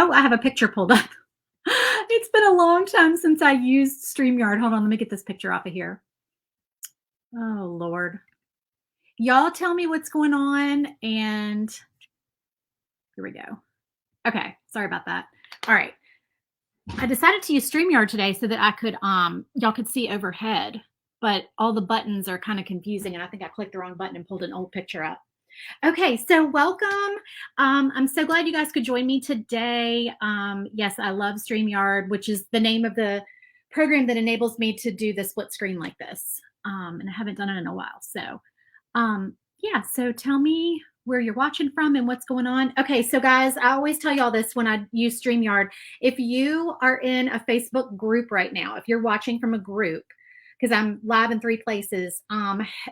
Oh, I have a picture pulled up. It's been a long time since I used StreamYard. Hold on, let me get this picture off of here. Oh, Lord. Y'all tell me what's going on, and here we go. Okay, sorry about that. All right. I decided to use StreamYard today so that I could y'all could see overhead, but all the buttons are kind of confusing, and I think I clicked the wrong button and pulled an old picture up. Okay, so welcome. I'm so glad you guys could join me today. Yes, I love StreamYard, which is the name of the program that enables me to do the split screen like this. And I haven't done it in a while. So yeah, so tell me where you're watching from and what's going on. Okay, so guys, I always tell y'all this when I use StreamYard. If you are in a Facebook group right now, if you're watching from a group, because I'm live in 3 places,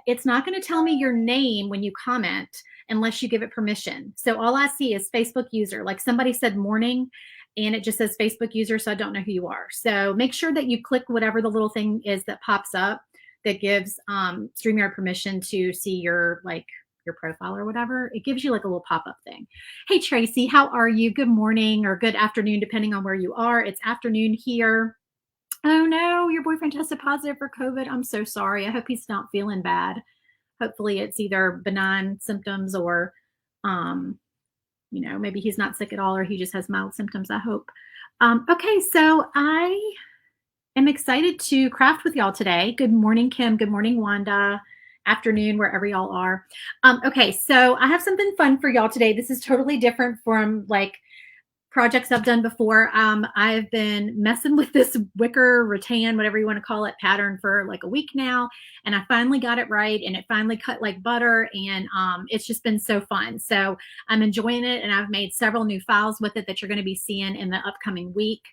it's not going to tell me your name when you comment unless you give it permission. So all I see is Facebook user. Like somebody said morning, and it just says Facebook user, so I don't know who you are. So make sure that you click whatever the little thing is that pops up that gives StreamYard permission to see your your profile or whatever. It gives you like a little pop-up thing. Hey Tracy, how are you? Good morning or good afternoon, depending on where you are. It's afternoon here. Oh no, your boyfriend tested positive for COVID. I'm so sorry. I hope he's not feeling bad. Hopefully it's either benign symptoms or, maybe he's not sick at all or he just has mild symptoms, I hope. Okay, so I am excited to craft with y'all today. Good morning, Kim. Good morning, Wanda. Afternoon, wherever y'all are. Okay, so I have something fun for y'all today. This is totally different from projects I've done before. I've been messing with this wicker, rattan, whatever you want to call it, pattern for like a week now. And I finally got it right, and it finally cut like butter, and it's just been so fun. So I'm enjoying it, and I've made several new files with it that you're going to be seeing in the upcoming week.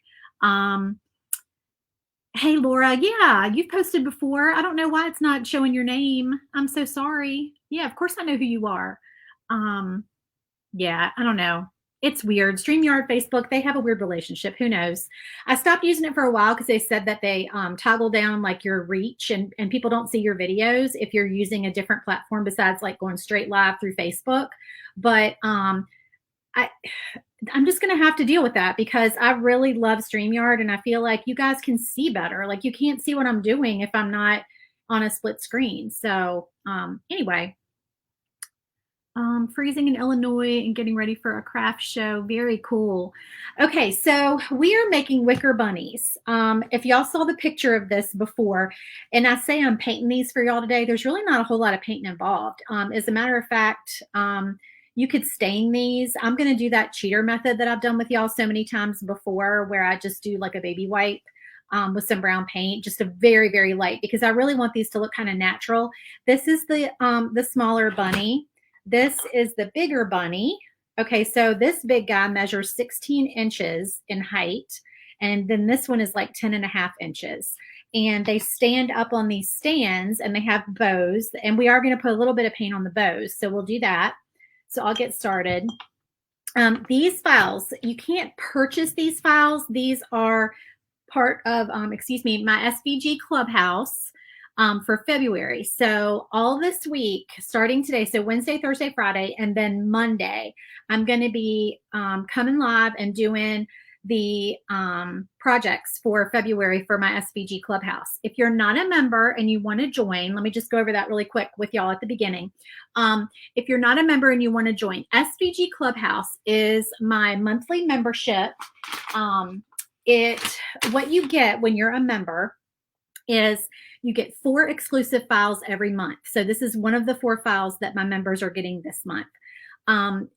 Hey, Laura. Yeah, you've posted before. I don't know why it's not showing your name. I'm so sorry. Yeah, of course I know who you are. Yeah, I don't know. It's weird. StreamYard, Facebook, they have a weird relationship. Who knows? I stopped using it for a while because they said that they toggle down like your reach and people don't see your videos if you're using a different platform besides like going straight live through Facebook. But I'm just going to have to deal with that because I really love StreamYard, and I feel like you guys can see better. Like you can't see what I'm doing if I'm not on a split screen. So anyway, freezing in Illinois and getting ready for a craft show. Very cool. Okay, so we are making wicker bunnies. If y'all saw the picture of this before, and I say I'm painting these for y'all today, there's really not a whole lot of painting involved. As a matter of fact, you could stain these. I'm going to do that cheater method that I've done with y'all so many times before, where I just do like a baby wipe with some brown paint, just a very, very light, because I really want these to look kind of natural. This is the smaller bunny. This is the bigger bunny. Okay, so this big guy measures 16 inches in height, and then this one is like 10.5 inches. And they stand up on these stands, and they have bows, and we are going to put a little bit of paint on the bows, so we'll do that. So I'll get started. These files, you can't purchase these files. These are part of, my SVG Clubhouse for February. So all this week, starting today, so Wednesday, Thursday, Friday, and then Monday, I'm going to be coming live and doing the projects for February for my SVG Clubhouse. If you're not a member and you want to join, let me just go over that really quick with y'all at the beginning. If you're not a member and you want to join, SVG Clubhouse is my monthly membership. What you get when you're a member is you get 4 exclusive files every month. So this is one of the 4 files that my members are getting this month.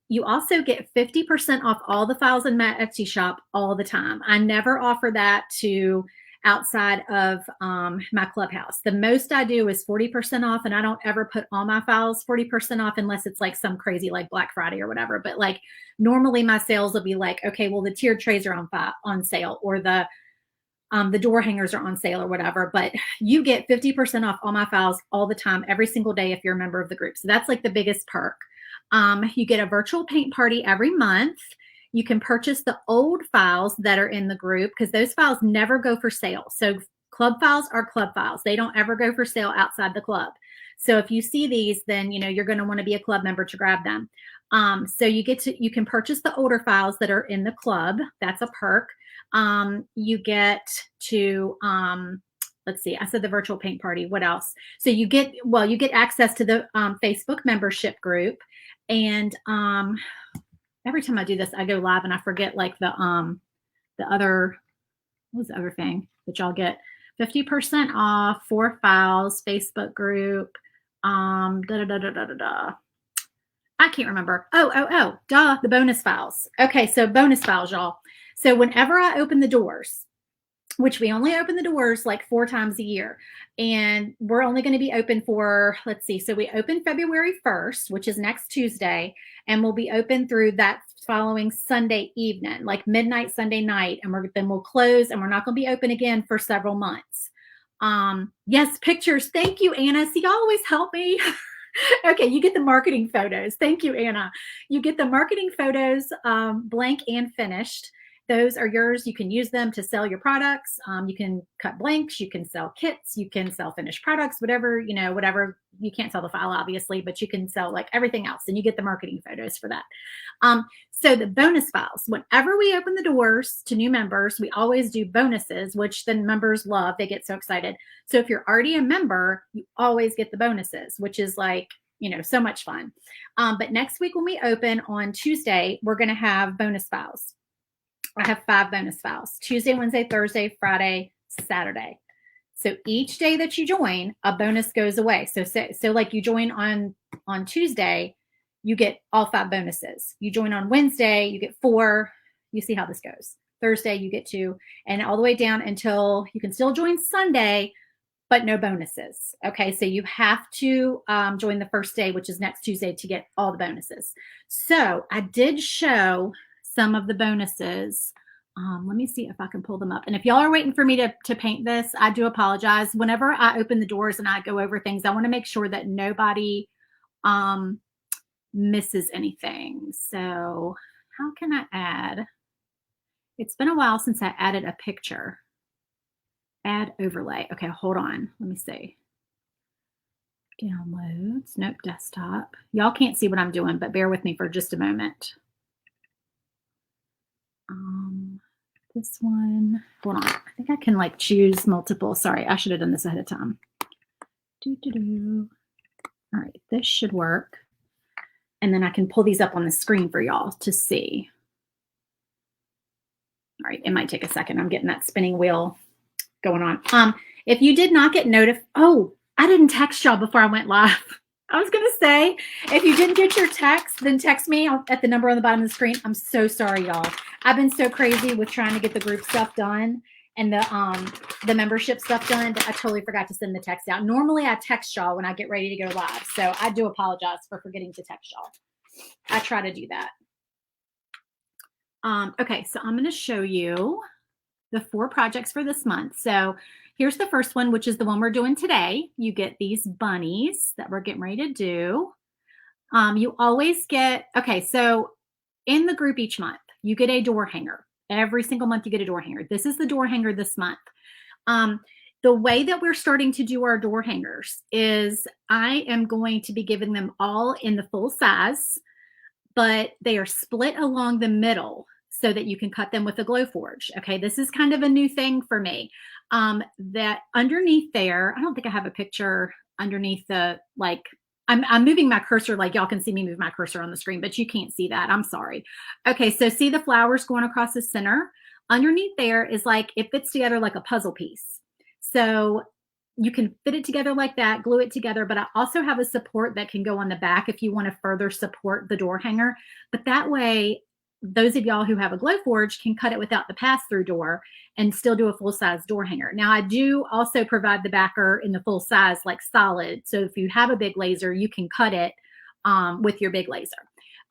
You also get 50% off all the files in my Etsy shop all the time. I never offer that to outside of my Clubhouse. The most I do is 40% off, and I don't ever put all my files 40% off unless it's like some crazy like Black Friday or whatever. But like normally my sales will be like, okay, well the tiered trays are on sale, or the door hangers are on sale or whatever, but you get 50% off all my files all the time, every single day if you're a member of the group. So that's like the biggest perk. You get a virtual paint party every month. You can purchase the old files that are in the group because those files never go for sale. So club files are club files. They don't ever go for sale outside the club. So if you see these, then you're going to want to be a club member to grab them. So you can purchase the older files that are in the club. That's a perk. You get to, let's see, I said the virtual paint party. What else? So you get, well, you get access to the Facebook membership group. And every time I do this, I go live and I forget like the other, what was the other thing that y'all get? 50% off, 4 files, Facebook group, da da da da da da da. I can't remember. Duh, the bonus files. Okay, so bonus files, y'all. So whenever I open the doors, which we only open the doors like 4 times a year, and we're only going to be open for, let's see, so we open February 1st, which is next Tuesday, and we'll be open through that following Sunday evening, like midnight Sunday night, and then we'll close, and we're not going to be open again for several months. Yes, pictures. Thank you, Anna. See, y'all always help me. Okay, you get the marketing photos. Thank you, Anna. You get the marketing photos, blank and finished. Those are yours. You can use them to sell your products. You can cut blanks. You can sell kits. You can sell finished products, whatever, whatever. You can't sell the file, obviously, but you can sell like everything else. And you get the marketing photos for that. So the bonus files, whenever we open the doors to new members, we always do bonuses, which the members love. They get so excited. So if you're already a member, you always get the bonuses, which is like, so much fun. But next week when we open on Tuesday, we're going to have bonus files. I have 5 bonus files: Tuesday, Wednesday, Thursday, Friday, Saturday. So each day that you join, a bonus goes away. So like you join on Tuesday, you get all 5 bonuses. You join on Wednesday, you get 4. You see how this goes. Thursday, you get 2, and all the way down until you can still join Sunday, but no bonuses. Okay, so you have to join the first day, which is next Tuesday, to get all the bonuses. So I did show some of the bonuses. Let me see if I can pull them up. And if y'all are waiting for me to paint this, I do apologize. Whenever I open the doors and I go over things, I want to make sure that nobody misses anything. So how can I add? It's been a while since I added a picture. Add overlay. Okay, hold on. Let me see. Downloads. Nope, desktop. Y'all can't see what I'm doing, but bear with me for just a moment. This one, hold on. I think I can like choose multiple. Sorry, I should have done this ahead of time. All right, this should work. And then I can pull these up on the screen for y'all to see. All right, it might take a second. I'm getting that spinning wheel going on. If you did not get notified, oh, I didn't text y'all before I went live. I was going to say, if you didn't get your text, then text me at the number on the bottom of the screen. I'm so sorry, y'all. I've been so crazy with trying to get the group stuff done and the membership stuff done that I totally forgot to send the text out. Normally, I text y'all when I get ready to go live. So I do apologize for forgetting to text y'all. I try to do that. Okay, so I'm going to show you the 4 projects for this month. So here's the first one, which is the one we're doing today. You get these bunnies that we're getting ready to do. You always get, okay, so in the group each month, you get a door hanger. Every single month you get a door hanger. This is the door hanger this month. The way that we're starting to do our door hangers is I am going to be giving them all in the full size, but they are split along the middle so that you can cut them with a Glowforge. Okay, this is kind of a new thing for me. That underneath there, I don't think I have a picture underneath the, like, I'm moving my cursor, like y'all can see me move my cursor on the screen, but you can't see that. I'm sorry. Okay, so see the flowers going across the center? Underneath there is like, it fits together like a puzzle piece. So you can fit it together like that, glue it together, but I also have a support that can go on the back if you want to further support the door hanger. But that way, those of y'all who have a Glowforge can cut it without the pass-through door and still do a full-size door hanger. Now, I do also provide the backer in the full size, like solid. So if you have a big laser, you can cut it with your big laser.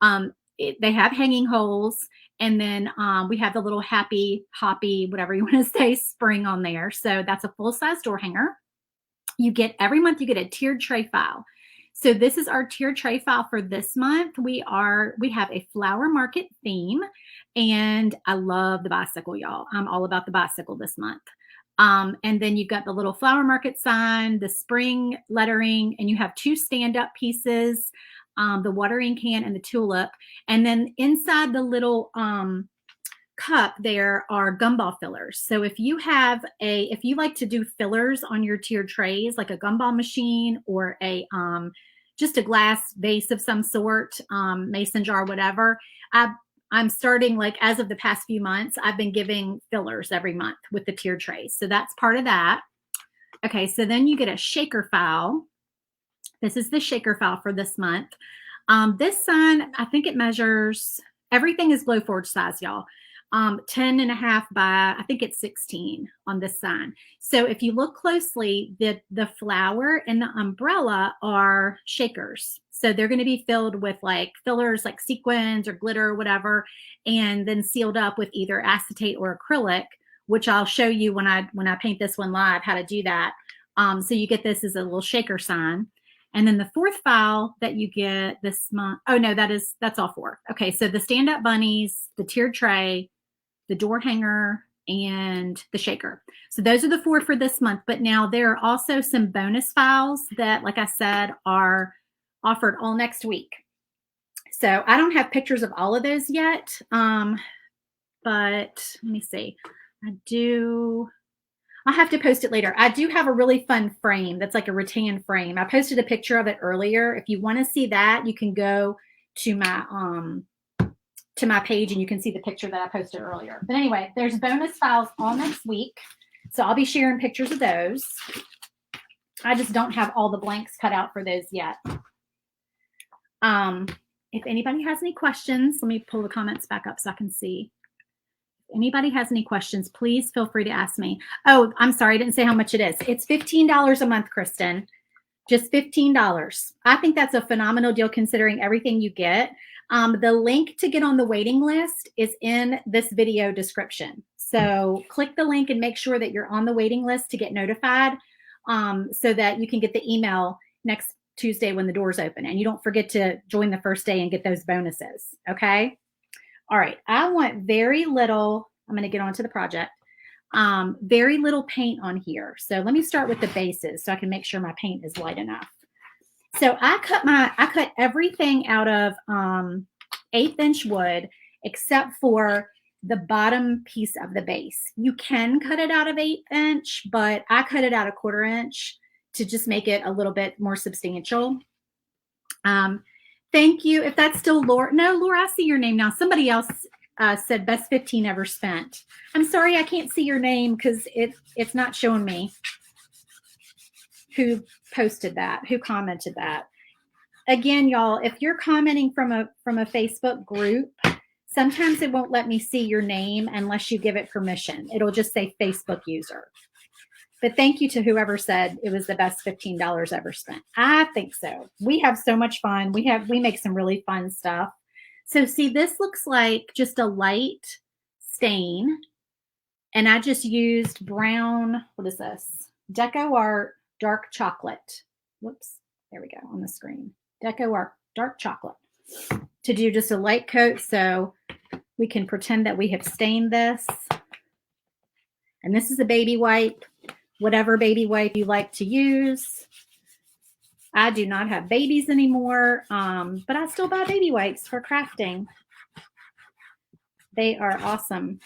They have hanging holes. And then we have the little happy, hoppy, whatever you want to say, spring on there. So that's a full-size door hanger. You get, every month, you get a tiered tray file. So this is our tiered tray file for this month. We have a flower market theme, and I love the bicycle, y'all. I'm all about the bicycle this month. And then you've got the little flower market sign, the spring lettering, and you have 2 stand-up pieces. the watering can, and the tulip. And then inside the little cup there are gumball fillers. So if you like to do fillers on your tiered trays, like a gumball machine or a just a glass vase of some sort, mason jar, whatever, I'm starting, like, as of the past few months, I've been giving fillers every month with the tiered trays. So that's part of that. Okay, so then you get a shaker file. This is the shaker file for this month. This sign, I think it measures, everything is glow forge size, y'all. 10 and a half by, I think it's 16 on this sign. So if you look closely, the flower and the umbrella are shakers. So they're going to be filled with like fillers, like sequins or glitter or whatever, and then sealed up with either acetate or acrylic, which I'll show you when I paint this one live, how to do that. So you get this as a little shaker sign. And then the fourth file that you get this month, oh no, that's all four. Okay, so the stand-up bunnies, the tiered tray, the door hanger, and the shaker. So those are the four for this month. But now there are also some bonus files that, like I said, are offered all next week. So I don't have pictures of all of those yet, but let me see. I'll have to post it later. I do have a really fun frame that's like a rattan frame. I posted a picture of it earlier. If you want to see that, you can go to my page and you can see the picture that I posted earlier. But anyway, there's bonus files all next week. So I'll be sharing pictures of those. I just don't have all the blanks cut out for those yet. If anybody has any questions, let me pull the comments back up so I can see. If anybody has any questions, please feel free to ask me. Oh, I'm sorry, I didn't say how much it is. It's $15 a month, Kristen. Just $15. I think that's a phenomenal deal considering everything you get. The link to get on the waiting list is in this video description. So click the link and make sure that you're on the waiting list to get notified, so that you can get the email next Tuesday when the doors open. And you don't forget to join the first day and get those bonuses. Okay. All right. I want very little. I'm going to get on to the project. Very little paint on here. So let me start with the bases so I can make sure my paint is light enough. So I cut everything out of 1/8 inch wood except for the bottom piece of the base. You can cut it out of 1/8 inch, but I cut it out of 1/4 inch to just make it a little bit more substantial. Thank you. If that's still Laura. No, Laura, I see your name now. Somebody else said best 15 ever spent. I'm sorry, I can't see your name because it's not showing me who posted that, who commented that. Again, y'all, if you're commenting from a Facebook group, sometimes it won't let me see your name unless you give it permission. It'll just say Facebook user. But thank you to whoever said it was the best $15 ever spent. I think so. We have so much fun. We make some really fun stuff. So see, this looks like just a light stain. And I just used brown, what is this? Deco Art Dark Chocolate. Whoops, there we go on the screen. Deco Art Dark Chocolate to do just a light coat so we can pretend that we have stained this. And this is a baby wipe, whatever baby wipe you like to use. I do not have babies anymore, but I still buy baby wipes for crafting. They are awesome.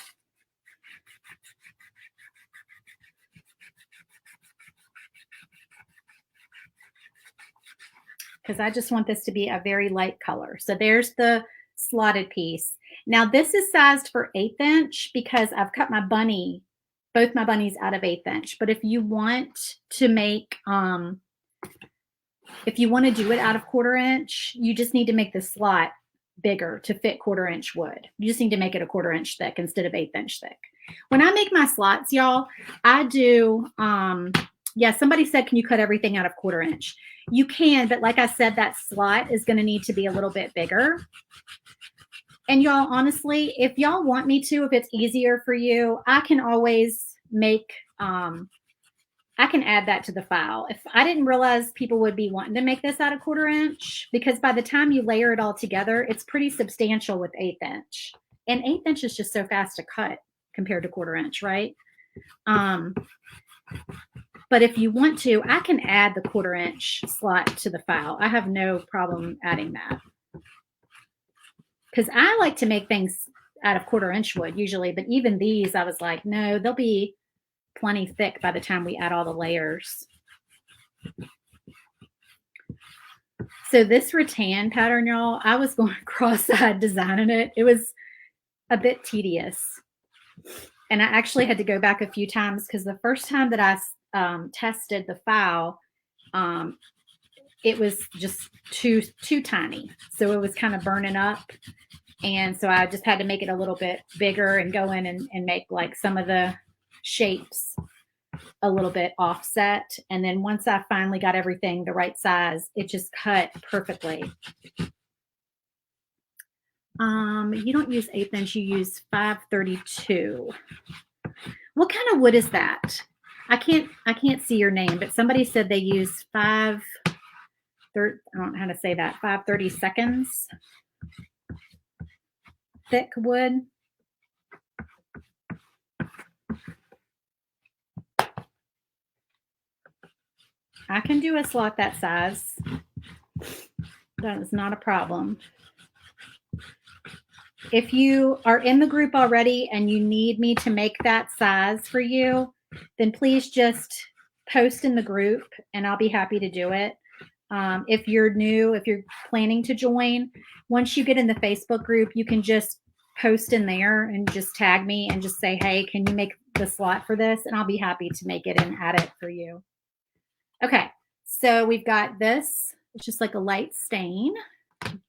Because I just want this to be a very light color. So there's the slotted piece. Now this is sized for 1/8 inch because I've cut both my bunnies out of 1/8 inch. But if you want to make, if you want to do it out of 1/4 inch, you just need to make the slot bigger to fit 1/4 inch wood. You just need to make it a 1/4 inch thick instead of 1/8 inch thick. When I make my slots, y'all, I do, yeah, somebody said, can you cut everything out of 1/4 inch? You can, but like I said, that slot is going to need to be a little bit bigger. And y'all, honestly, if y'all want me to, if it's easier for you, I can always make, I can add that to the file. If I didn't realize people would be wanting to make this out of 1/4 inch, because by the time you layer it all together, it's pretty substantial with 1/8 inch. And 1/8 inch is just so fast to cut compared to 1/4 inch, right? But if you want to, I can add the 1/4 inch slot to the file. I have no problem adding that. Because I like to make things out of 1/4 inch wood usually, but even these, I was like, no, they'll be plenty thick by the time we add all the layers. So this rattan pattern, y'all, I was going cross-eyed designing it. It was a bit tedious. And I actually had to go back a few times because the first time that I tested the file, it was just too tiny. So it was kind of burning up. And so I just had to make it a little bit bigger and go in and make like some of the shapes a little bit offset. And then once I finally got everything the right size, it just cut perfectly. You don't use 1/8 inch, you use 532. What kind of wood is that? I can't see your name, but somebody said they use I don't know how to say that, 5/32 thick wood. I can do a slot that size. That is not a problem. If you are in the group already and you need me to make that size for you, then please just post in the group and I'll be happy to do it. If you're new, if you're planning to join, once you get in the Facebook group, you can just post in there and just tag me and just say, hey, can you make the slot for this? And I'll be happy to make it and add it for you. Okay, so we've got this. It's just like a light stain,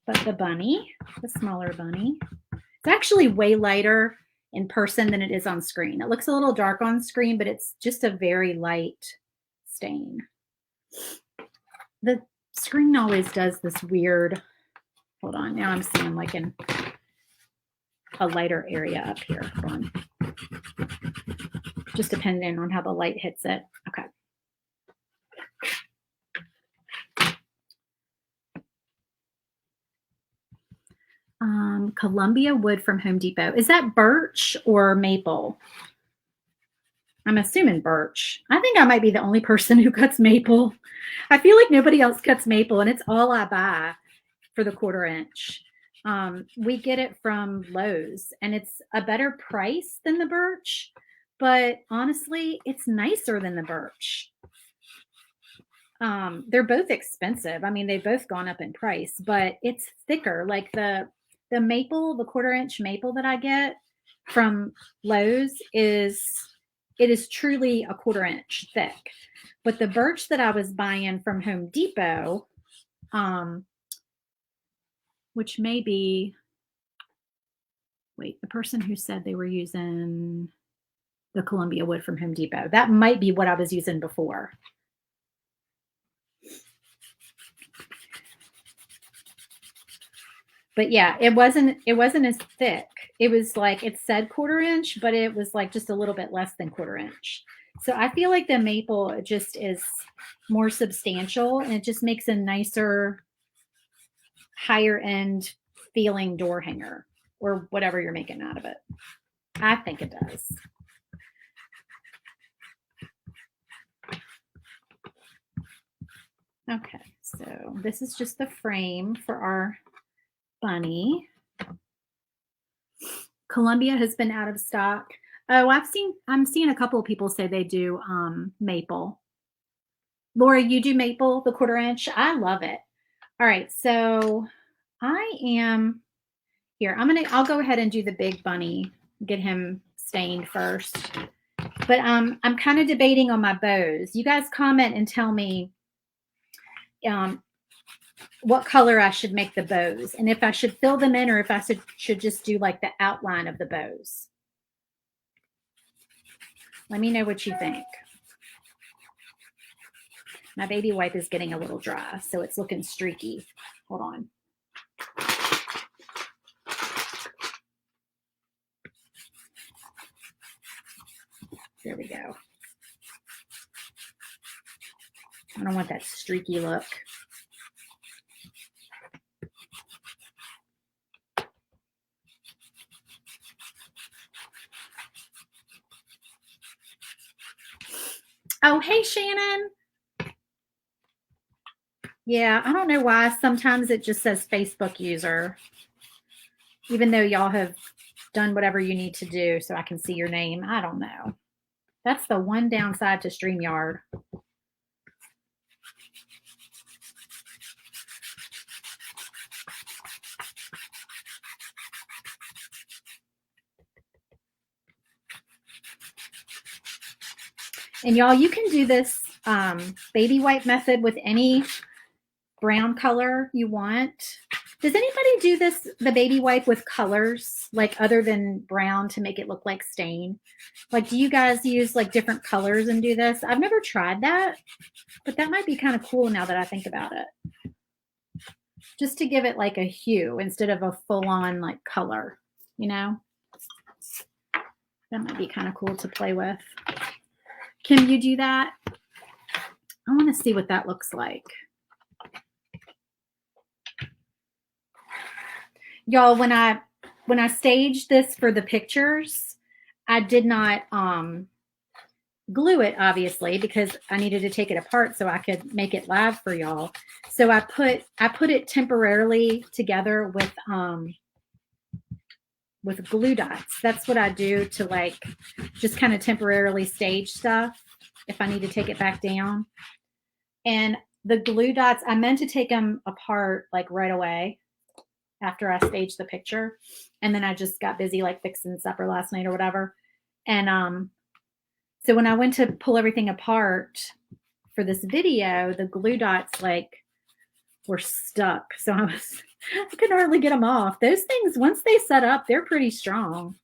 but the bunny, the smaller bunny, it's actually way lighter in person than it is on screen. It looks a little dark on screen, but it's just a very light stain. The screen always does this weird, hold on, now I'm seeing like in a lighter area up here. Hold on. Just depending on how the light hits it. Okay. Columbia wood from Home Depot. Is that birch or maple? I'm assuming birch. I think I might be the only person who cuts maple. I feel like nobody else cuts maple, and it's all I buy for the 1/4 inch. We get it from Lowe's, and it's a better price than the birch, but honestly, it's nicer than the birch. They're both expensive. I mean, they've both gone up in price, but it's thicker. Like the maple, the 1/4 inch maple that I get from Lowe's it is truly a 1/4 inch thick. But the birch that I was buying from Home Depot, which may be, wait, the person who said they were using the Columbia wood from Home Depot, that might be what I was using before. But yeah, it wasn't as thick. It was like, it said 1/4 inch, but it was like just a little bit less than 1/4 inch. So I feel like the maple just is more substantial and it just makes a nicer, higher end feeling door hanger or whatever you're making out of it. I think it does. Okay, so this is just the frame for our bunny. Columbia has been out of stock. Oh, I'm seeing a couple of people say they do maple. Laura, you do maple, the 1/4 inch. I love it. All right, so I am here. I'll go ahead and do the big bunny, get him stained first. But I'm kind of debating on my bows. You guys comment and tell me what color I should make the bows and if I should fill them in or if I should just do like the outline of the bows. Let me know what you think. My baby wipe is getting a little dry, so it's looking streaky. Hold on. There we go. I don't want that streaky look. Oh, hey, Shannon. Yeah, I don't know why. Sometimes it just says Facebook user, even though y'all have done whatever you need to do so I can see your name. I don't know. That's the one downside to StreamYard. And y'all, you can do this baby wipe method with any brown color you want. Does anybody do this, the baby wipe with colors, like other than brown to make it look like stain? Like, do you guys use like different colors and do this? I've never tried that, but that might be kind of cool now that I think about it. Just to give it like a hue instead of a full-on like color, you know? That might be kind of cool to play with. Kim, you do that? I want to see what that looks like. Y'all, when I staged this for the pictures, I did not glue it, obviously, because I needed to take it apart so I could make it live for y'all. So I put it temporarily together with glue dots. That's what I do to like just kind of temporarily stage stuff if I need to take it back down. And the glue dots, I meant to take them apart like right away after I staged the picture. And then I just got busy like fixing supper last night or whatever. And so when I went to pull everything apart for this video, the glue dots like were stuck. So I couldn't hardly get them off. Those things, once they set up, they're pretty strong.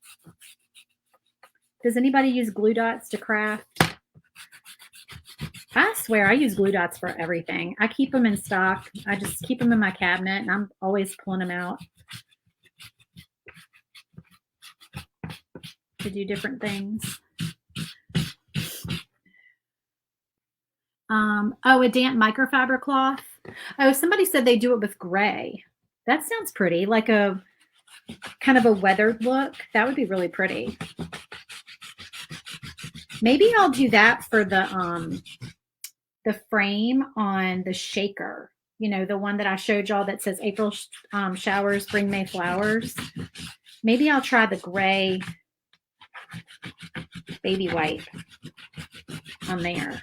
Does anybody use glue dots to craft? I swear I use glue dots for everything. I keep them in stock. I just keep them in my cabinet and I'm always pulling them out to do different things. Oh, a damp microfiber cloth. Oh, somebody said they do it with gray. That sounds pretty, like a kind of a weathered look. That would be really pretty. Maybe I'll do that for the frame on the shaker. You know, the one that I showed y'all that says April showers, spring May flowers. Maybe I'll try the gray baby wipe on there.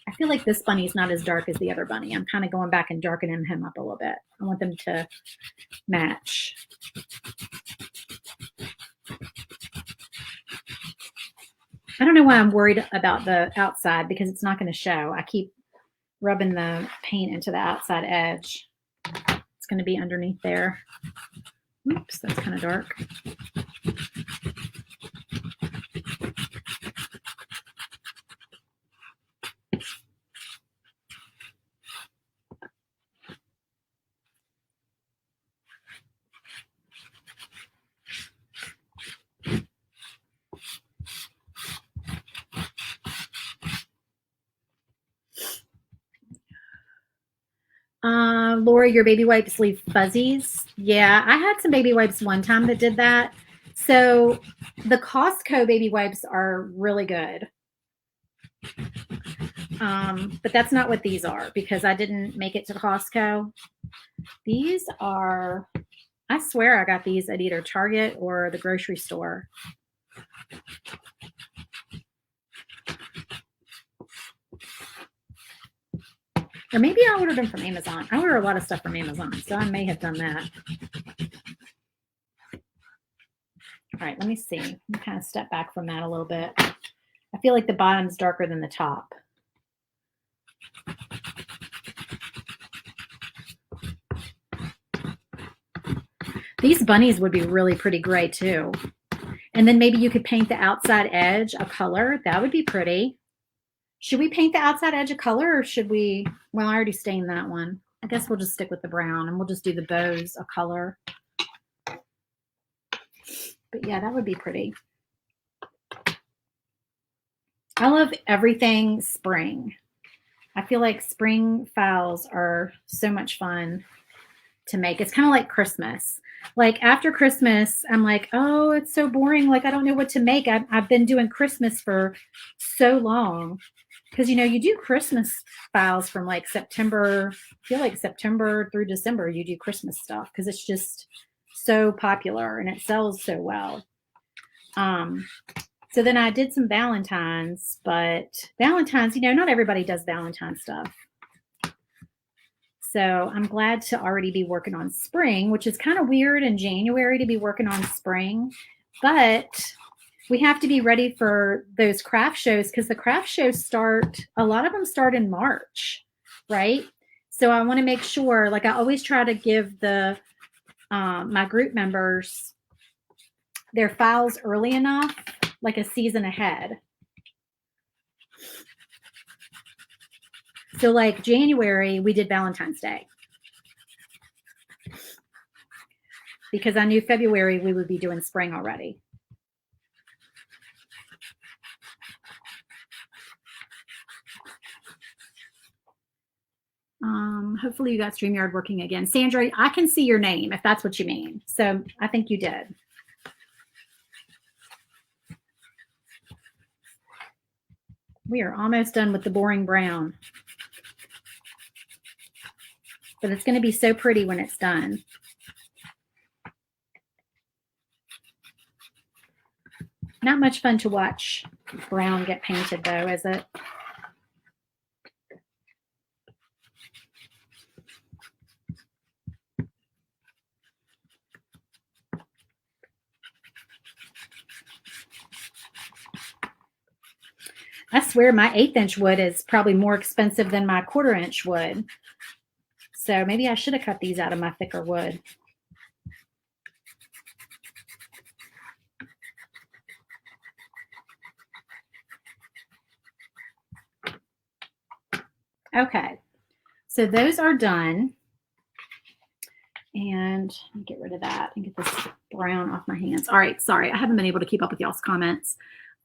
I feel like this bunny is not as dark as the other bunny. I'm kind of going back and darkening him up a little bit. I want them to match. I don't know why I'm worried about the outside because it's not going to show. I keep rubbing the paint into the outside edge. It's going to be underneath there. Oops, that's kind of dark. Laura, your baby wipes leave fuzzies. Yeah, I had some baby wipes one time that did that. So the Costco baby wipes are really good. But that's not what these are because I didn't make it to Costco. These are, I swear I got these at either Target or the grocery store. Or maybe I ordered them from Amazon. I order a lot of stuff from Amazon, so I may have done that. All right, let me see. Let me kind of step back from that a little bit. I feel like the bottom's darker than the top. These bunnies would be really pretty gray too. And then maybe you could paint the outside edge a color. That would be pretty. Should we paint the outside edge a color or should we? Well, I already stained that one. I guess we'll just stick with the brown and we'll just do the bows a color. But yeah, that would be pretty. I love everything spring. I feel like spring files are so much fun to make. It's kind of like Christmas. Like after Christmas, I'm like, oh, it's so boring. Like I don't know what to make. I've been doing Christmas for so long because you do Christmas files from like September. I feel like September through December you do Christmas stuff because it's just so popular and it sells so well. Um, so then I did some Valentine's, but Valentine's, not everybody does Valentine's stuff. So I'm glad to already be working on spring, which is kind of weird in January to be working on spring, but we have to be ready for those craft shows because the craft shows a lot of them start in March, right? So I want to make sure, like I always try to give my group members their files early enough, like a season ahead. So like January, we did Valentine's Day because I knew February we would be doing spring already. Hopefully you got StreamYard working again. Sandra, I can see your name if that's what you mean. So I think you did. We are almost done with the boring brown. But it's going to be so pretty when it's done. Not much fun to watch brown get painted though, is it? I swear my 1/8" wood is probably more expensive than my 1/4" wood. So maybe I should have cut these out of my thicker wood. Okay, so those are done. And let me get rid of that and get this brown off my hands. All right, sorry, I haven't been able to keep up with y'all's comments.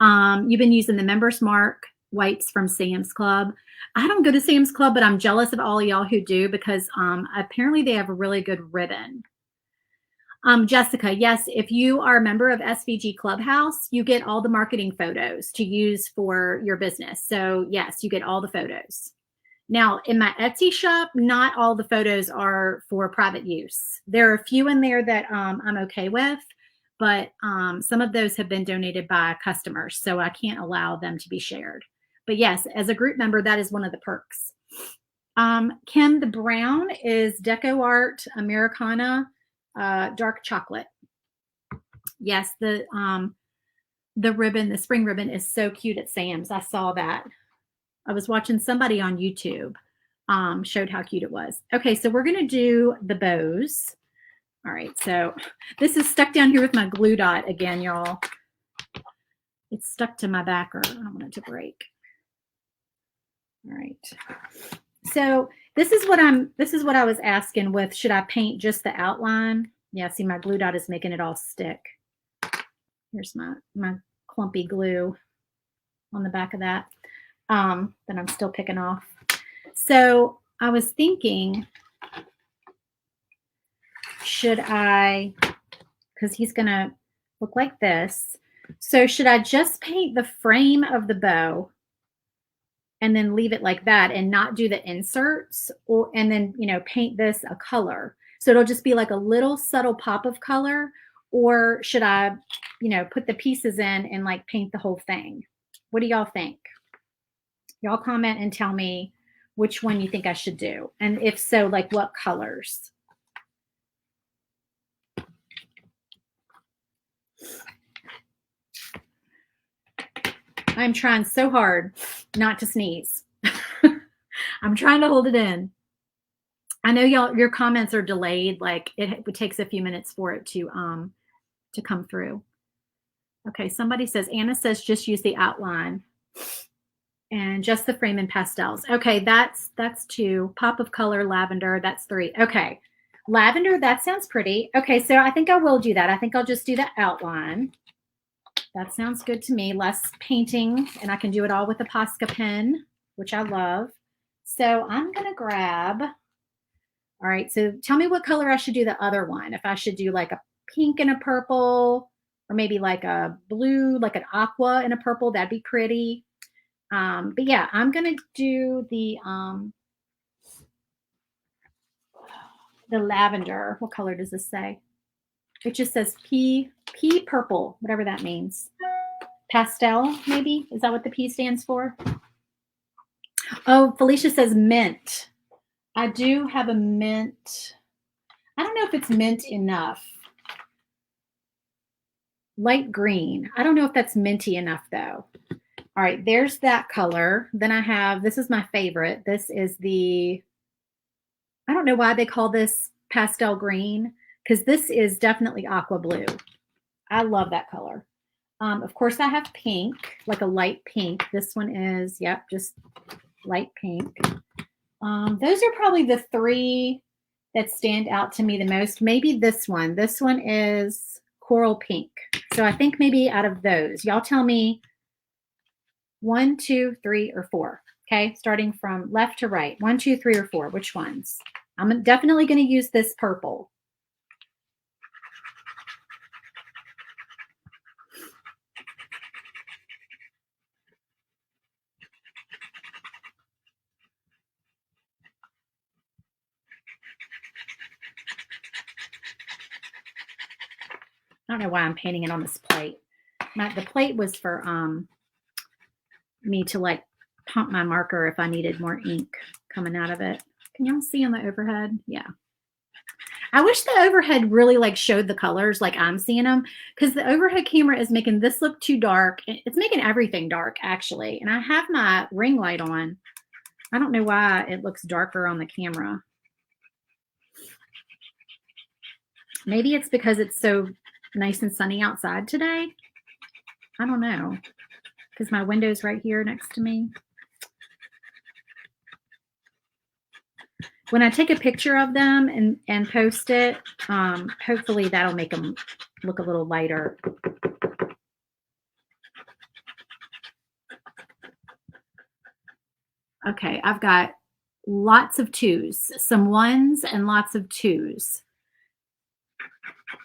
You've been using the Members Mark wipes from Sam's Club. I don't go to Sam's Club, but I'm jealous of all of y'all who do because apparently they have a really good ribbon. Jessica, yes, if you are a member of SVG Clubhouse, you get all the marketing photos to use for your business. So yes, you get all the photos. Now, in my Etsy shop, not all the photos are for private use. There are a few in there that I'm okay with, but some of those have been donated by customers, so I can't allow them to be shared. But yes, as a group member, that is one of the perks. Kim, the brown is Deco Art Americana dark chocolate. Yes, the ribbon, the spring ribbon is so cute at Sam's. I saw that. I was watching somebody on YouTube showed how cute it was. Okay, so we're going to do the bows. All right, so this is stuck down here with my glue dot again, y'all. It's stuck to my backer. I don't want it to break. All right. So this is what I was asking with, should I paint just the outline? Yeah, see my glue dot is making it all stick. Here's my clumpy glue on the back of that. That I'm still picking off. So I was thinking, should I, because he's going to look like this. So should I just paint the frame of the bow and then leave it like that and not do the inserts, and then, paint this a color? So it'll just be like a little subtle pop of color, or should I, put the pieces in and like paint the whole thing? What do y'all think? Y'all comment and tell me which one you think I should do. And if so, like what colors? I'm trying so hard not to sneeze. I'm trying to hold it in. I know your comments are delayed. Like it takes a few minutes for it to come through. Okay, somebody says, Anna says just use the outline. And just the frame and pastels. Okay, that's 2. Pop of color, lavender, that's 3. Okay, lavender, that sounds pretty. Okay, so I think I will do that. I think I'll just do the outline. That sounds good to me. Less painting, and I can do it all with a Posca pen, which I love. So I'm going to grab All right, so tell me what color I should do the other one. If I should do like a pink and a purple, or maybe like a blue, like an aqua and a purple, that'd be pretty. But yeah, I'm gonna do the lavender. What color does this say? It just says pea purple, whatever that means. Pastel, maybe? Is that what the P stands for? Oh, Felicia says mint. I do have a mint. I don't know if it's mint enough. Light green. I don't know if that's minty enough though. All right, there's that color. Then I have, this is my favorite. This is I don't know why they call this pastel green, because this is definitely aqua blue. I love that color. Of course, I have pink, like a light pink. This one is, yep, just light pink. Those are probably the three that stand out to me the most. Maybe this one. This one is coral pink. So I think maybe out of those, y'all tell me 1, 2, 3, or 4. Okay, starting from left to right. 1, 2, 3, or 4. Which ones? I'm definitely going to use this purple. I don't know why I'm painting it on this plate. The plate was for me to like pump my marker if I needed more ink coming out of it. Can y'all see on the overhead? Yeah. I wish the overhead really like showed the colors like I'm seeing them, because the overhead camera is making this look too dark. It's making everything dark actually. And I have my ring light on. I don't know why it looks darker on the camera. Maybe it's because it's so nice and sunny outside today. I don't know, because my window's right here next to me. When I take a picture of them and post it, hopefully that'll make them look a little lighter. Okay, I've got lots of 2s, some 1s and lots of 2s.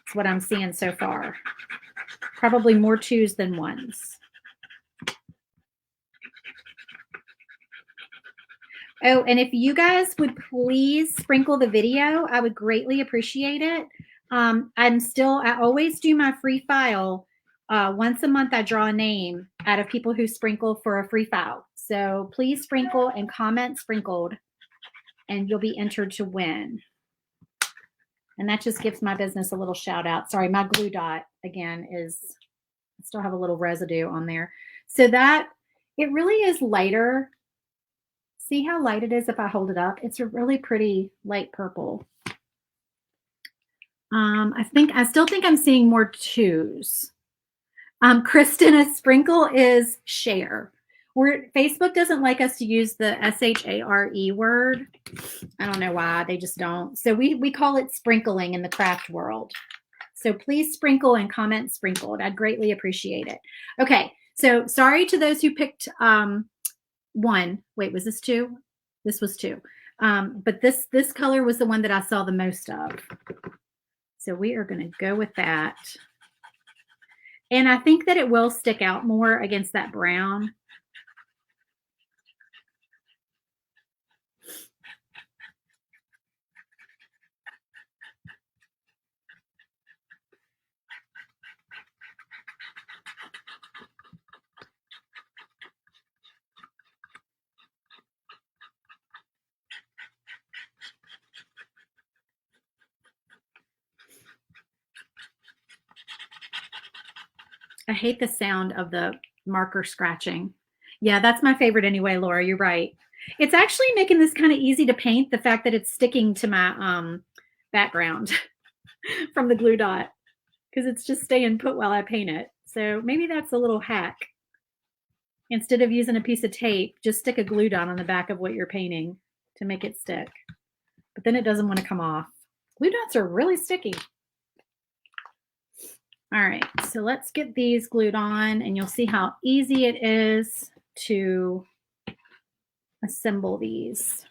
That's what I'm seeing so far. Probably more 2s than 1s. Oh, and if you guys would please sprinkle the video, I would greatly appreciate it. I always do my free file. Once a month, I draw a name out of people who sprinkle for a free file. So please sprinkle and comment sprinkled, and you'll be entered to win. And that just gives my business a little shout out. Sorry, my glue dot again I still have a little residue on there. So that, it really is lighter. See how light it is if I hold it up? It's a really pretty light purple. I still think I'm seeing more 2s. Kristen, a sprinkle is share. Facebook doesn't like us to use the SHARE word. I don't know why, they just don't. So we call it sprinkling in the craft world. So please sprinkle and comment sprinkled. I'd greatly appreciate it. Okay, so sorry to those who picked 1. Wait, was this 2? This was 2. But this color was the one that I saw the most of. So we are going to go with that. And I think that it will stick out more against that brown. I hate the sound of the marker scratching. Yeah, that's my favorite anyway, Laura. You're right. It's actually making this kind of easy to paint, the fact that it's sticking to my background from the glue dot, because it's just staying put while I paint it. So maybe that's a little hack. Instead of using a piece of tape, just stick a glue dot on the back of what you're painting to make it stick. But then it doesn't want to come off. Glue dots are really sticky. All right, so let's get these glued on, and you'll see how easy it is to assemble these.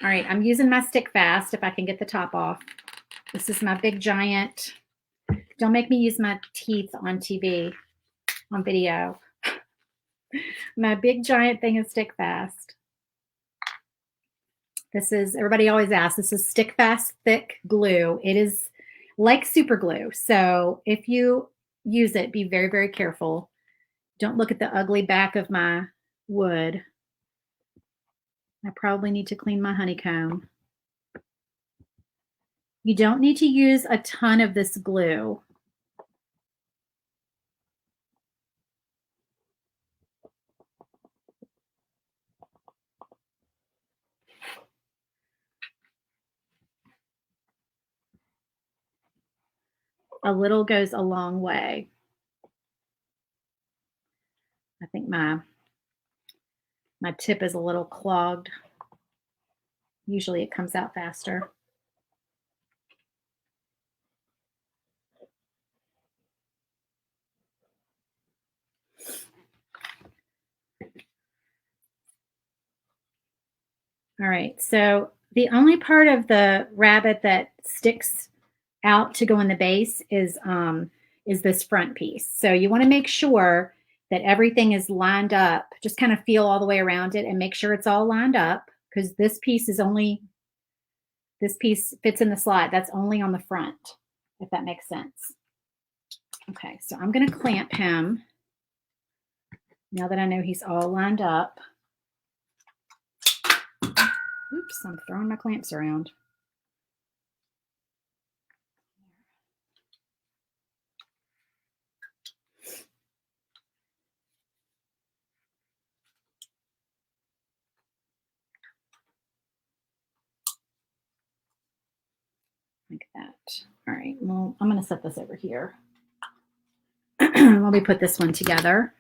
All right, I'm using my stick fast if I can get the top off. This is my big giant. Don't make me use my teeth on TV, on video. My big giant thing is stick fast. This is, everybody always asks, this is stick fast thick glue. It is like super glue. So if you use it, be very, very careful. Don't look at the ugly back of my wood. I probably need to clean my honeycomb. You don't need to use a ton of this glue. A little goes a long way. I think my tip is a little clogged. Usually it comes out faster. All right, so the only part of the rabbit that sticks out to go in the base is this front piece. So you want to make sure that everything is lined up. Just kind of feel all the way around it and make sure it's all lined up, because this piece fits in the slide. That's only on the front, if that makes sense. Okay, so I'm going to clamp him now that I know he's all lined up. Oops, I'm throwing my clamps around. Like that. All right, well, I'm going to set this over here while we put this one together.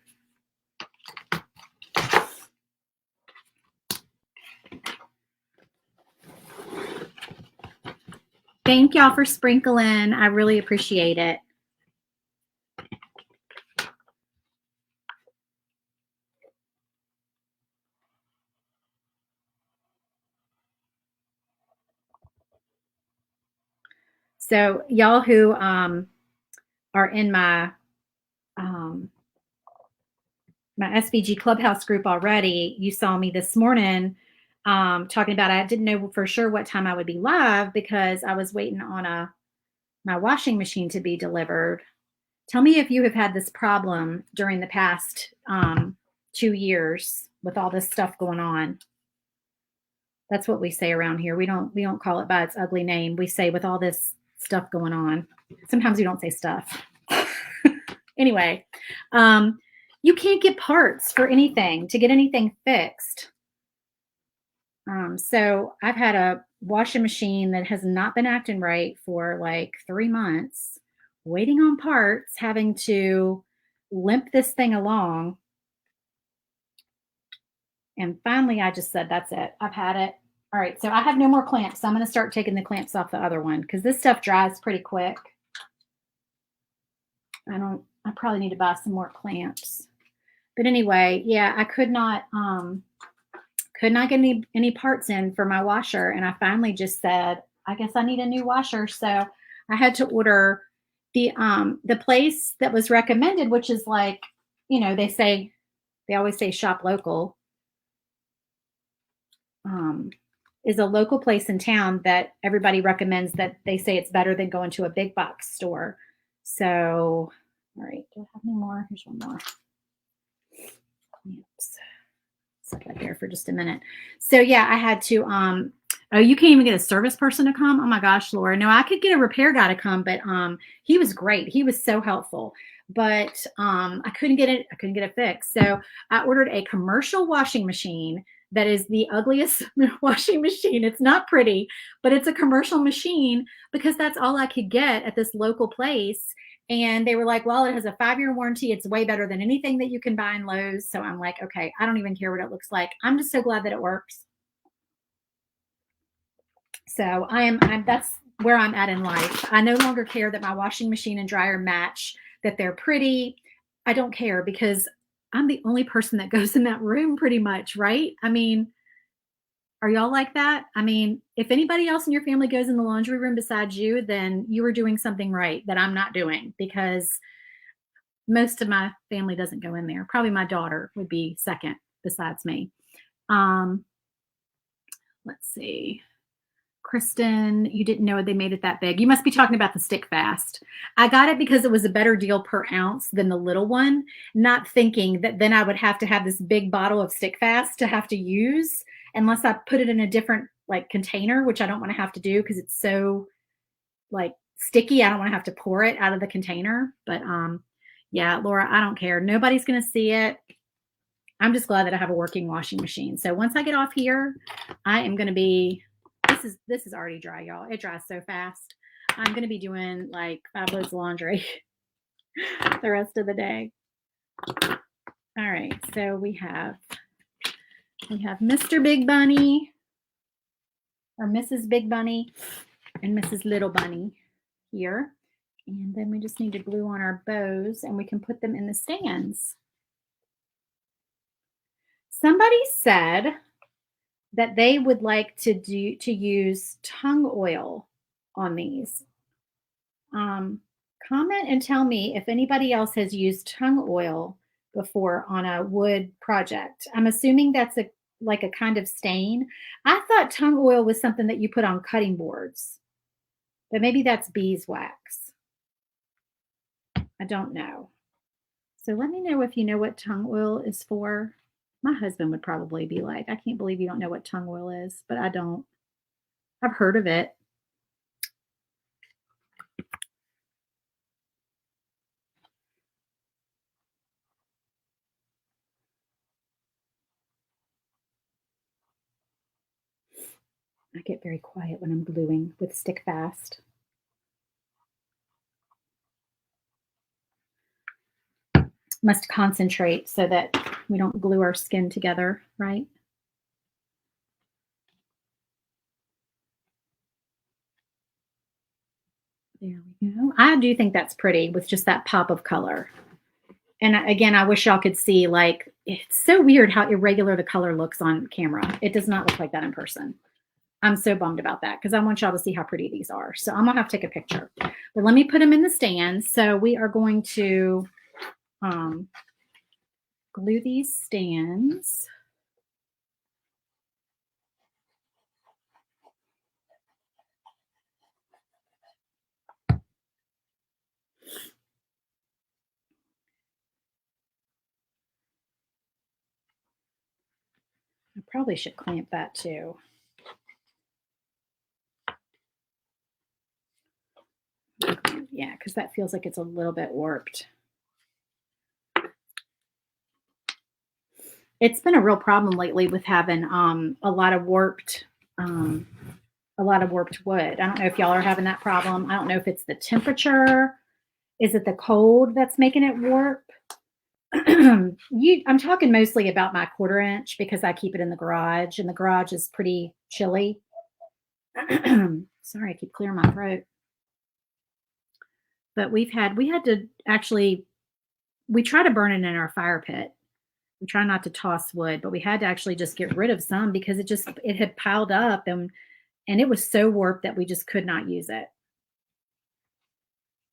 Thank y'all for sprinkling. I really appreciate it. So y'all who are in my my SVG Clubhouse group already, you saw me this morning talking about, I didn't know for sure what time I would be live because I was waiting on my washing machine to be delivered. Tell me if you have had this problem during the past 2 years with all this stuff going on. That's what we say around here. We don't call it by its ugly name. We say with all this stuff going on. Sometimes we don't say stuff. Anyway, you can't get parts for anything to get anything fixed. So I've had a washing machine that has not been acting right for like 3 months, waiting on parts, having to limp this thing along. And finally, I just said, that's it. I've had it. All right, so I have no more clamps. So I'm going to start taking the clamps off the other one because this stuff dries pretty quick. I probably need to buy some more clamps. But anyway, yeah, I could not get any parts in for my washer. And I finally just said, I guess I need a new washer. So I had to order the place that was recommended, which is like, they always say shop local. Is a local place in town that everybody recommends, that they say it's better than going to a big box store. So, all right, do I have any more? Here's one more. Clamps. Set that there for just a minute. So yeah, I had to, oh, you can't even get a service person to come? Oh my gosh, Laura. No, I could get a repair guy to come, but he was great. He was so helpful. But I couldn't get it fixed. So I ordered a commercial washing machine that is the ugliest washing machine. It's not pretty, but it's a commercial machine because that's all I could get at this local place. And they were like, well, it has a 5-year warranty. It's way better than anything that you can buy in Lowe's. So I'm like, okay, I don't even care what it looks like. I'm just so glad that it works. So that's where I'm at in life. I no longer care that my washing machine and dryer match, that they're pretty. I don't care because I'm the only person that goes in that room pretty much, right? I mean, Are y'all like that? I mean, if anybody else in your family goes in the laundry room besides you, then you are doing something right that I'm not doing, because most of my family doesn't go in there. Probably my daughter would be second besides me. Um, let's see. Kristen, you didn't know they made it that big. You must be talking about the stick fast. I got it because it was a better deal per ounce than the little one, not thinking that then I would have to have this big bottle of stick fast to have to use, unless I put it in a different like container, which I don't want to have to do because it's so like sticky. I don't want to have to pour it out of the container. But yeah, Laura, I don't care. Nobody's going to see it. I'm just glad that I have a working washing machine. So once I get off here, I am going to be, this is already dry, y'all. It dries so fast. I'm going to be doing like 5 loads of laundry the rest of the day. All right. So we have Mr. Big Bunny, or Mrs. Big Bunny, and Mrs. Little Bunny here. And then we just need to glue on our bows and we can put them in the stands. Somebody said that they would like to use tung oil on these. Comment and tell me if anybody else has used tung oil before on a wood project. I'm assuming that's like a kind of stain. I thought tung oil was something that you put on cutting boards, but maybe that's beeswax. I don't know. So let me know if you know what tung oil is for. My husband would probably be like, I can't believe you don't know what tung oil is, but I don't. I've heard of it. I get very quiet when I'm gluing with stick fast. Must concentrate so that we don't glue our skin together, right? There we go. I do think that's pretty with just that pop of color. And again, I wish y'all could see, like, it's so weird how irregular the color looks on camera. It does not look like that in person. I'm so bummed about that because I want y'all to see how pretty these are. So I'm gonna have to take a picture. But let me put them in the stand. So we are going to glue these stands. I probably should clamp that too. Yeah, because that feels like it's a little bit warped. It's been a real problem lately with having a lot of warped wood. I don't know if y'all are having that problem. I don't know if it's the temperature. Is it the cold that's making it warp? I'm talking mostly about my 1/4 inch because I keep it in the garage, and the garage is pretty chilly. Sorry, I keep clearing my throat. But we had to actually, we try to burn it in our fire pit. We try not to toss wood, but we had to actually just get rid of some because it had piled up, and it was so warped that we just could not use it.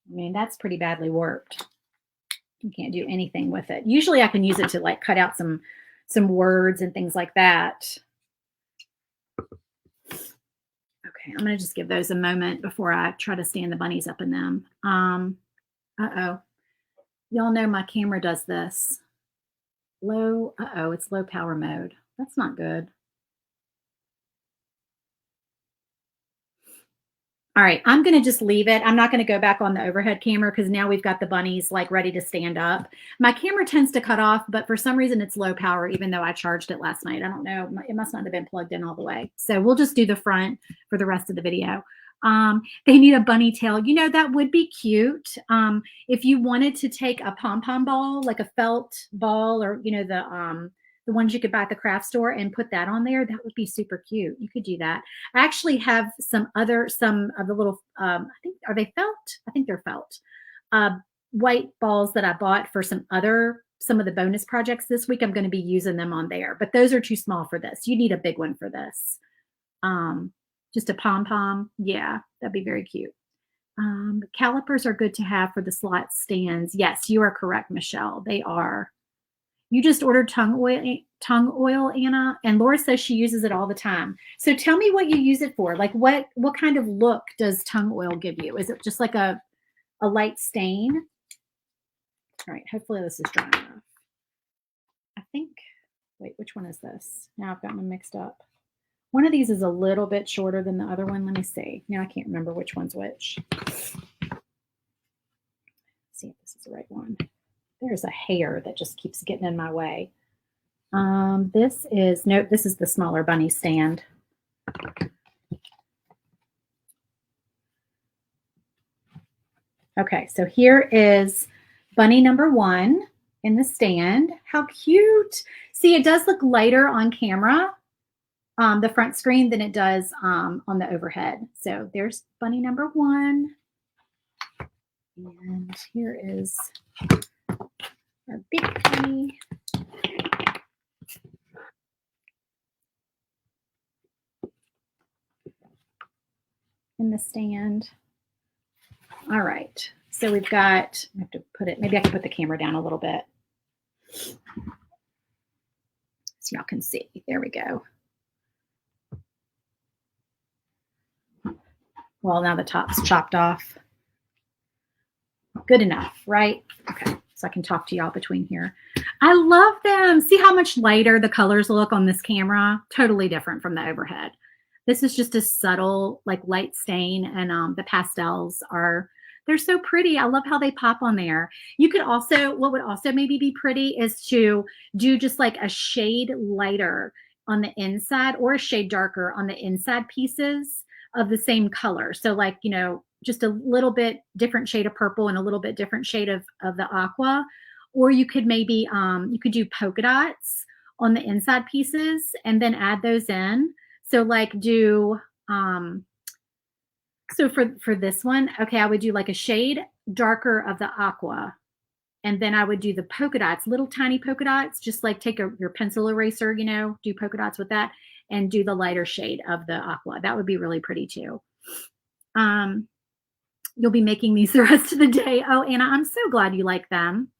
I mean, that's pretty badly warped. You can't do anything with it. Usually I can use it to like cut out some words and things like that. Okay, I'm going to just give those a moment before I try to stand the bunnies up in them. Uh-oh. Y'all know my camera does this. It's low power mode. That's not good. All right, I'm going to just leave it. I'm not going to go back on the overhead camera because now we've got the bunnies like ready to stand up. My camera tends to cut off, but for some reason it's low power, even though I charged it last night. I don't know. It must not have been plugged in all the way. So we'll just do the front for the rest of the video. They need a bunny tail. You know, that would be cute. If you wanted to take a pom-pom ball, like a felt ball, or, you know, the ones you could buy at the craft store and put that on there, that would be super cute. You could do that. I actually have some of the little, I think, are they felt? I think they're felt. White balls that I bought for some other some of the bonus projects this week, I'm going to be using them on there, but those are too small for this. You need a big one for this. Just a pom-pom. Yeah, that'd be very cute. Calipers are good to have for the slot stands. Yes, you are correct, Michelle. They are. You just ordered tongue oil, Anna, and Laura says she uses it all the time. So tell me what you use it for. Like what kind of look does tongue oil give you? Is it just like a light stain? All right, hopefully this is dry enough. I think, wait, which one is this? Now I've got them mixed up. One of these is a little bit shorter than the other one. Let me see. Now I can't remember which one's which. Let's see if this is the right one. There's a hair that just keeps getting in my way. This is the smaller bunny stand. Okay, so here is bunny number 1 in the stand. How cute. See, it does look lighter on camera, the front screen, than it does on the overhead. So there's bunny number 1. And here is our big bunny. In the stand. All right. So we've got, I have to put it, maybe I can put the camera down a little bit so y'all can see. There we go. Well, now the top's chopped off. Good enough, right? Okay. So I can talk to y'all between here. I love them. See how much lighter the colors look on this camera? Totally different from the overhead. This is just a subtle, like light stain, and the pastels they're so pretty. I love how they pop on there. You could also, what would also maybe be pretty is to do just like a shade lighter on the inside or a shade darker on the inside pieces of the same color. So like, you know, just a little bit different shade of purple and a little bit different shade of the aqua. Or you could maybe, you could do polka dots on the inside pieces and then add those in. So like do, so for this one, okay, I would do like a shade darker of the aqua. And then I would do the polka dots, little tiny polka dots, just like take your pencil eraser, you know, do polka dots with that and do the lighter shade of the aqua. That would be really pretty too. You'll be making these the rest of the day. Oh, Anna, I'm so glad you like them.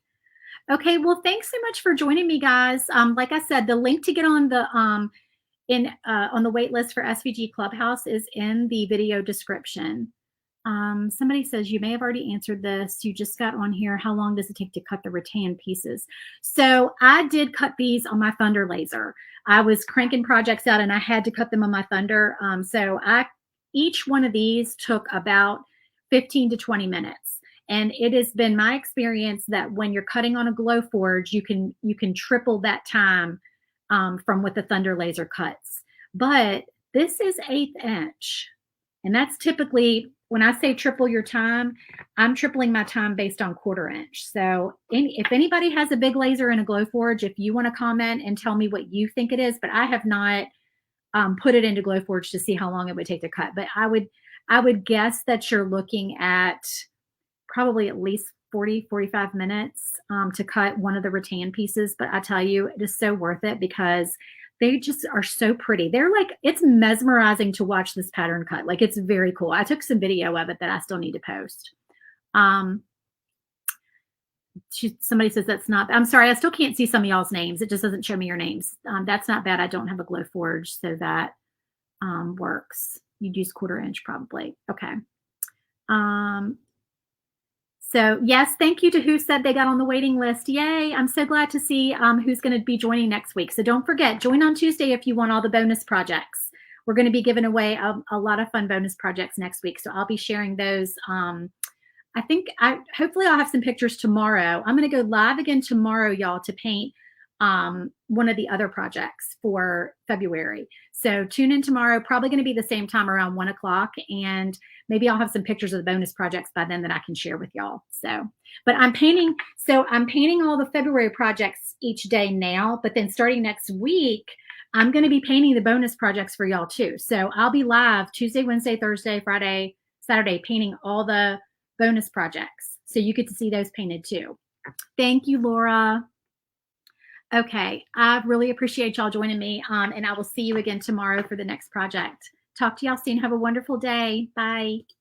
Okay, well, thanks so much for joining me, guys. Like I said, the link to get on the on the wait list for SVG Clubhouse is in the video description. Somebody says you may have already answered this. You just got on here. How long does it take to cut the rattan pieces? So I did cut these on my Thunder laser. I was cranking projects out and I had to cut them on my Thunder. So each one of these took about 15 to 20 minutes. And it has been my experience that when you're cutting on a Glowforge, you can triple that time from what the Thunder laser cuts. But this is 1/8 inch. And that's typically, when I say triple your time, I'm tripling my time based on 1/4 inch. So if anybody has a big laser and a Glowforge, if you want to comment and tell me what you think it is, but I have not put it into Glowforge to see how long it would take to cut. But I would guess that you're looking at probably at least 40, 45 minutes to cut one of the rattan pieces. But I tell you, it is so worth it because they just are so pretty. They're like, it's mesmerizing to watch this pattern cut. Like, it's very cool. I took some video of it that I still need to post. Somebody says that's not, I'm sorry, I still can't see some of y'all's names. It just doesn't show me your names. That's not bad. I don't have a Glowforge, so that works. You'd use 1/4 inch probably. Okay. So yes, thank you to who said they got on the waiting list. Yay. I'm so glad to see who's going to be joining next week. So don't forget, join on Tuesday if you want all the bonus projects. We're going to be giving away a lot of fun bonus projects next week. So I'll be sharing those. Hopefully I'll have some pictures tomorrow. I'm going to go live again tomorrow, y'all, to paint one of the other projects for February. So tune in tomorrow, probably going to be the same time around 1 o'clock. And maybe I'll have some pictures of the bonus projects by then that I can share with y'all. But I'm painting all the February projects each day now, but then starting next week, I'm going to be painting the bonus projects for y'all too. So I'll be live Tuesday, Wednesday, Thursday, Friday, Saturday, painting all the bonus projects. So you get to see those painted too. Thank you, Laura. Okay. I really appreciate y'all joining me. And I will see you again tomorrow for the next project. Talk to y'all soon. Have a wonderful day. Bye.